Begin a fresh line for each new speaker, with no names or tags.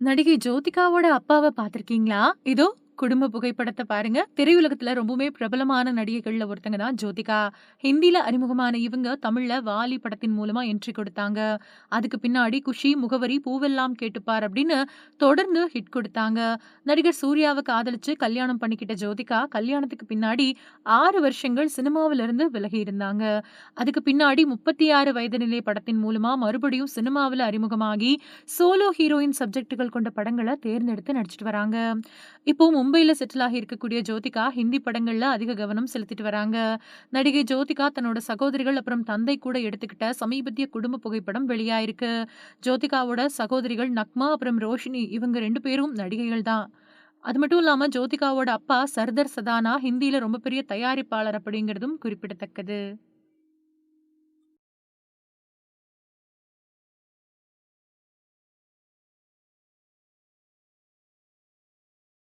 நடிகை ஜோதிகாவோட அப்பாவ பார்த்திருக்கீங்களா? இதோ குடும்ப புகைப்படத்த பாருங்க. திரையுலகத்துல ரொம்பவுமே பிரபலமான நடிகைகள்ல ஒருத்தங்க தான் ஜோதிகா. ஹிந்தில அறிமுகமான இவங்க தமிழ்ல வாலி படத்தின் மூலமா என்ட்ரி கொடுத்தாங்க. அதுக்கு பின்னாடி குஷி, முகவரி, பூவெல்லாம் கேட்டுப்பார் அப்படின்னு தொடர்ந்து ஹிட் குடுத்தாங்க. நடிகர் சூர்யாவ காதலிச்சு கல்யாணம் பண்ணிக்கிட்ட ஜோதிகா, கல்யாணத்துக்கு பின்னாடி 6 வருஷங்கள் சினிமாவிலிருந்து விலகி இருந்தாங்க. அதுக்கு பின்னாடி 36 வயது நிலை படத்தின் மூலமா மறுபடியும் சினிமாவுல அறிமுகமாகி சோலோ ஹீரோயின் சப்ஜெக்ட்டுகள் கொண்ட படங்கள தேர்ந்தெடுத்து நடிச்சுட்டு வராங்க. இப்போ மும்பைல செட்டில் ஆகி இருக்கக்கூடிய ஜோதிகா, ஹிந்தி படங்கள்ல அதிக கவனம் செலுத்திட்டு வராங்க. நடிகை ஜோதிகா தன்னோட சகோதரிகள் அப்புறம் தந்தை கூட எடுத்துக்கிட்ட சமீபத்திய குடும்ப புகைப்படம் வெளியாயிருக்கு. ஜோதிகாவோட சகோதரிகள் நக்மா அப்புறம் ரோஷினி இவங்க 2 பேரும் நடிகைகள் தான். அது மட்டும் இல்லாம ஜோதிகாவோட அப்பா சர்தர் சதானா ஹிந்தில ரொம்ப பெரிய தயாரிப்பாளர் அப்படிங்கிறதும் குறிப்பிடத்தக்கது.